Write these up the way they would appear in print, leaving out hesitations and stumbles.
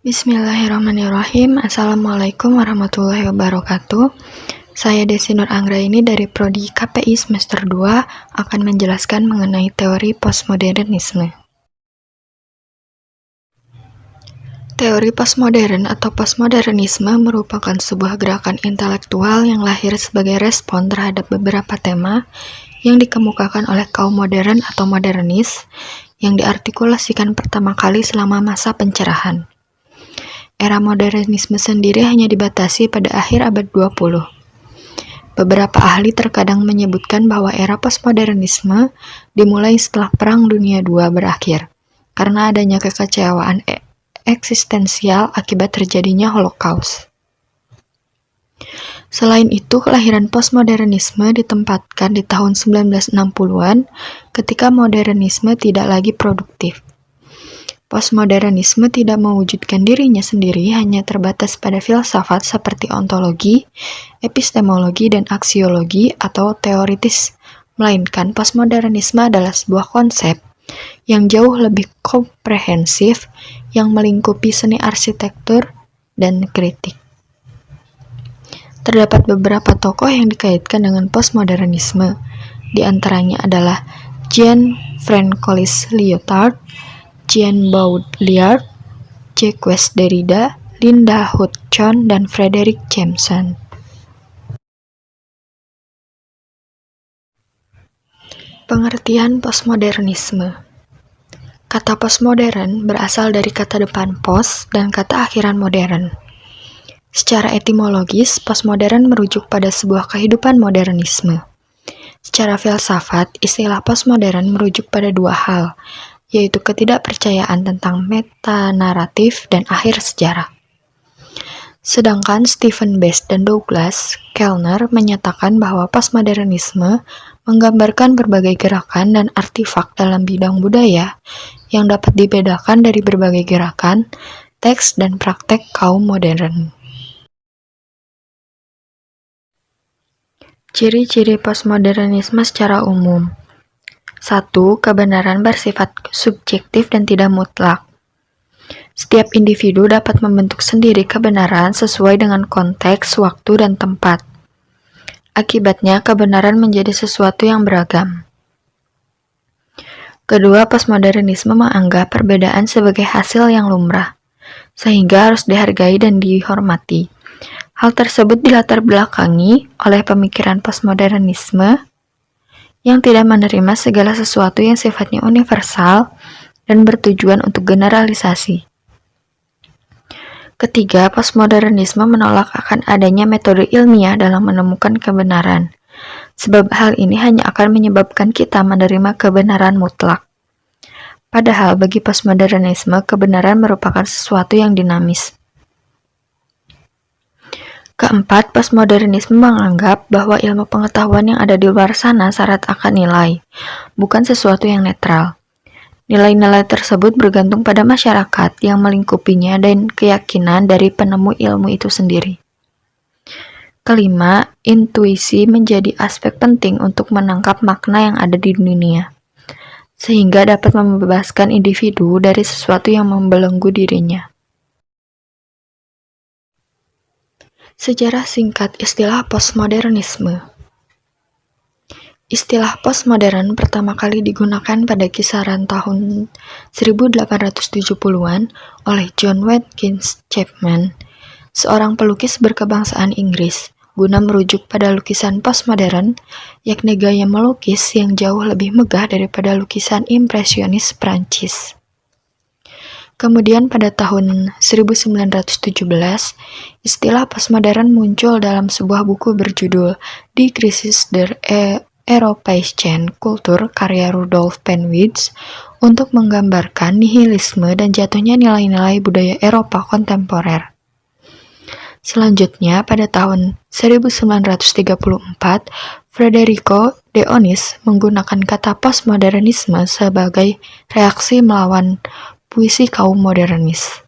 Bismillahirrahmanirrahim. Assalamualaikum warahmatullahi wabarakatuh. Saya Desi Nur Anggraini dari Prodi KPI semester 2 akan menjelaskan mengenai teori postmodernisme. Teori postmodern atau postmodernisme merupakan sebuah gerakan intelektual yang lahir sebagai respon terhadap beberapa tema yang dikemukakan oleh kaum modern atau modernis yang diartikulasikan pertama kali selama masa pencerahan. Era modernisme sendiri hanya dibatasi pada akhir abad 20. Beberapa ahli terkadang menyebutkan bahwa era postmodernisme dimulai setelah Perang Dunia II berakhir, karena adanya kekecewaan eksistensial akibat terjadinya Holocaust. Selain itu, kelahiran postmodernisme ditempatkan di tahun 1960-an ketika modernisme tidak lagi produktif. Postmodernisme tidak mewujudkan dirinya sendiri hanya terbatas pada filsafat seperti ontologi, epistemologi, dan aksiologi atau teoritis, melainkan postmodernisme adalah sebuah konsep yang jauh lebih komprehensif yang melingkupi seni arsitektur dan kritik. Terdapat beberapa tokoh yang dikaitkan dengan postmodernisme, di antaranya adalah Jean-François Lyotard, Jean Baudrillard, Jacques Derrida, Linda Hudson, dan Frederick Jameson. Pengertian postmodernisme. Kata postmodern berasal dari kata depan post dan kata akhiran modern. Secara etimologis, postmodern merujuk pada sebuah kehidupan modernisme. Secara filsafat, istilah postmodern merujuk pada dua hal, yaitu ketidakpercayaan tentang metanaratif dan akhir sejarah. Sedangkan Stephen Best dan Douglas Kellner menyatakan bahwa postmodernisme menggambarkan berbagai gerakan dan artefak dalam bidang budaya yang dapat dibedakan dari berbagai gerakan, teks, dan praktek kaum modern. Ciri-ciri postmodernisme secara umum. 1. Kebenaran bersifat subjektif dan tidak mutlak. Setiap individu dapat membentuk sendiri kebenaran sesuai dengan konteks, waktu, dan tempat. Akibatnya, kebenaran menjadi sesuatu yang beragam. Kedua, postmodernisme menganggap perbedaan sebagai hasil yang lumrah, sehingga harus dihargai dan dihormati. Hal tersebut dilatar belakangi oleh pemikiran postmodernisme yang tidak menerima segala sesuatu yang sifatnya universal dan bertujuan untuk generalisasi. Ketiga, postmodernisme menolak akan adanya metode ilmiah dalam menemukan kebenaran, sebab hal ini hanya akan menyebabkan kita menerima kebenaran mutlak. Padahal bagi postmodernisme, kebenaran merupakan sesuatu yang dinamis. Keempat, postmodernisme menganggap bahwa ilmu pengetahuan yang ada di luar sana syarat akan nilai, bukan sesuatu yang netral. Nilai-nilai tersebut bergantung pada masyarakat yang melingkupinya dan keyakinan dari penemu ilmu itu sendiri. Kelima, intuisi menjadi aspek penting untuk menangkap makna yang ada di dunia, sehingga dapat membebaskan individu dari sesuatu yang membelenggu dirinya. Sejarah singkat istilah postmodernisme. Istilah postmodern pertama kali digunakan pada kisaran tahun 1870-an oleh John Watkins Chapman, seorang pelukis berkebangsaan Inggris, guna merujuk pada lukisan postmodern, yakni gaya melukis yang jauh lebih megah daripada lukisan impresionis Prancis. Kemudian pada tahun 1917, istilah postmodern muncul dalam sebuah buku berjudul Die Krisis der Europäischen Kultur karya Rudolf Penwitz untuk menggambarkan nihilisme dan jatuhnya nilai-nilai budaya Eropa kontemporer. Selanjutnya, pada tahun 1934, Federico de Onís menggunakan kata postmodernisme sebagai reaksi melawan puisi kaum modernis.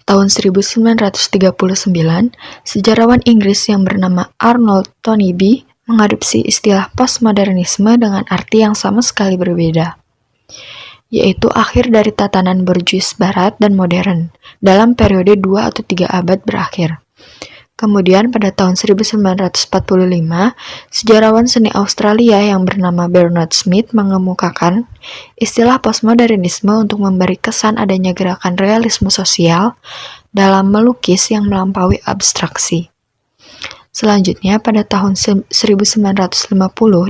Tahun 1939, sejarawan Inggris yang bernama Arnold Toynbee mengadopsi istilah postmodernisme dengan arti yang sama sekali berbeda, yaitu akhir dari tatanan borjuis barat dan modern dalam periode 2 atau 3 abad berakhir. Kemudian pada tahun 1945, sejarawan seni Australia yang bernama Bernard Smith mengemukakan istilah postmodernisme untuk memberi kesan adanya gerakan realisme sosial dalam melukis yang melampaui abstraksi. Selanjutnya, pada tahun 1950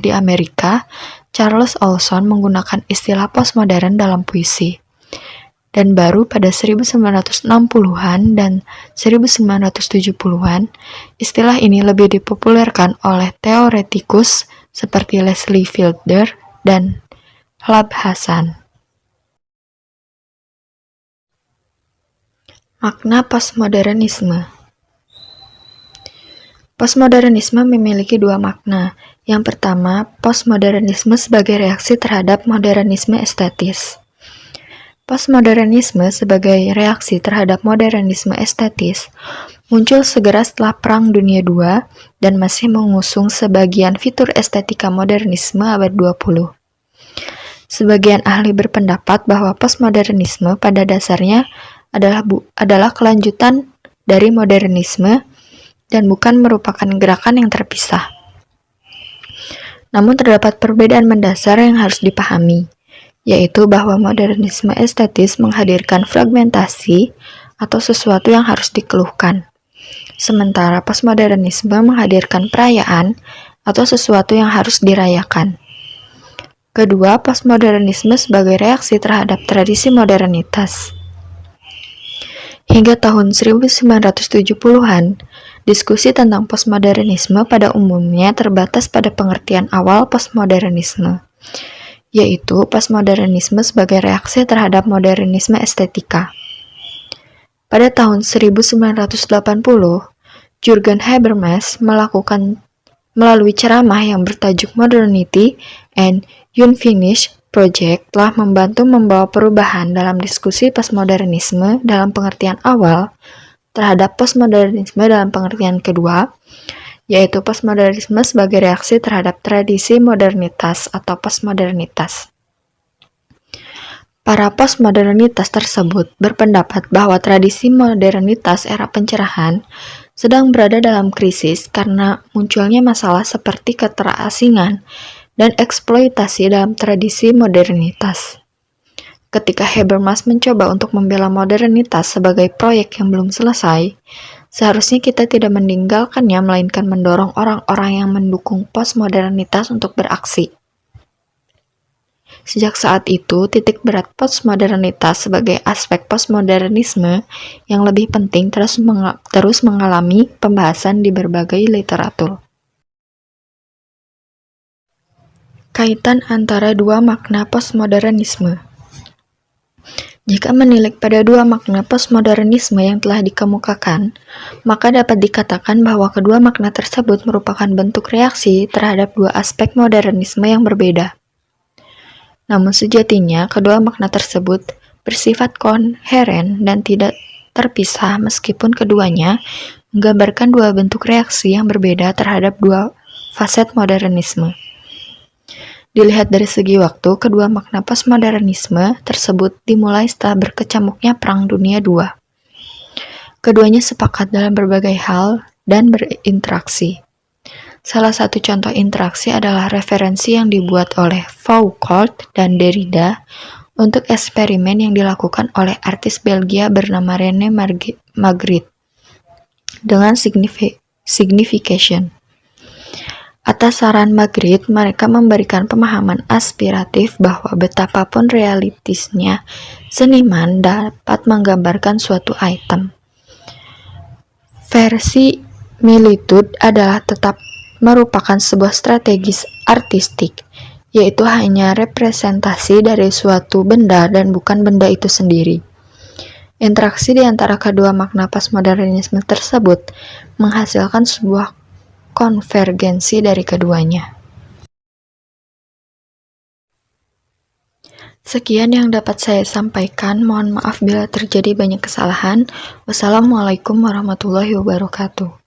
di Amerika, Charles Olson menggunakan istilah postmodern dalam puisi. Dan baru pada 1960-an dan 1970-an, istilah ini lebih dipopulerkan oleh teoretikus seperti Leslie Fielder dan Lab Hassan. Makna postmodernisme. Postmodernisme memiliki dua makna. Yang pertama, postmodernisme sebagai reaksi terhadap modernisme estetis. Postmodernisme sebagai reaksi terhadap modernisme estetis muncul segera setelah Perang Dunia II dan masih mengusung sebagian fitur estetika modernisme abad 20. Sebagian ahli berpendapat bahwa postmodernisme pada dasarnya adalah kelanjutan dari modernisme dan bukan merupakan gerakan yang terpisah. Namun terdapat perbedaan mendasar yang harus dipahami, yaitu bahwa modernisme estetis menghadirkan fragmentasi atau sesuatu yang harus dikeluhkan. Sementara postmodernisme menghadirkan perayaan atau sesuatu yang harus dirayakan. Kedua, postmodernisme sebagai reaksi terhadap tradisi modernitas. Hingga tahun 1970-an, diskusi tentang postmodernisme pada umumnya terbatas pada pengertian awal postmodernisme, yaitu postmodernisme sebagai reaksi terhadap modernisme estetika. Pada tahun 1980, Jürgen Habermas melalui ceramah yang bertajuk Modernity and Unfinished Project telah membantu membawa perubahan dalam diskusi postmodernisme dalam pengertian awal terhadap postmodernisme dalam pengertian kedua, yaitu postmodernisme sebagai reaksi terhadap tradisi modernitas atau postmodernitas. Para postmodernitas tersebut berpendapat bahwa tradisi modernitas era pencerahan sedang berada dalam krisis karena munculnya masalah seperti keterasingan dan eksploitasi dalam tradisi modernitas. Ketika Habermas mencoba untuk membela modernitas sebagai proyek yang belum selesai, seharusnya kita tidak meninggalkannya melainkan mendorong orang-orang yang mendukung postmodernitas untuk beraksi. Sejak saat itu, titik berat postmodernitas sebagai aspek postmodernisme yang lebih penting terus mengalami pembahasan di berbagai literatur. Kaitan antara dua makna postmodernisme. Jika menilik pada dua makna postmodernisme yang telah dikemukakan, maka dapat dikatakan bahwa kedua makna tersebut merupakan bentuk reaksi terhadap dua aspek modernisme yang berbeda. Namun sejatinya, kedua makna tersebut bersifat koheren dan tidak terpisah meskipun keduanya menggambarkan dua bentuk reaksi yang berbeda terhadap dua faset modernisme. Dilihat dari segi waktu, kedua makna postmodernisme tersebut dimulai setelah berkecamuknya Perang Dunia II. Keduanya sepakat dalam berbagai hal dan berinteraksi. Salah satu contoh interaksi adalah referensi yang dibuat oleh Foucault dan Derrida untuk eksperimen yang dilakukan oleh artis Belgia bernama René Magritte dengan signification. Atas saran Magritte, mereka memberikan pemahaman aspiratif bahwa betapapun realistisnya seniman dapat menggambarkan suatu item. Verisimilitude adalah tetap merupakan sebuah strategi artistik, yaitu hanya representasi dari suatu benda dan bukan benda itu sendiri. Interaksi di antara kedua makna postmodernisme tersebut menghasilkan sebuah konvergensi dari keduanya. Sekian yang dapat saya sampaikan. Mohon maaf bila terjadi banyak kesalahan. Wassalamualaikum warahmatullahi wabarakatuh.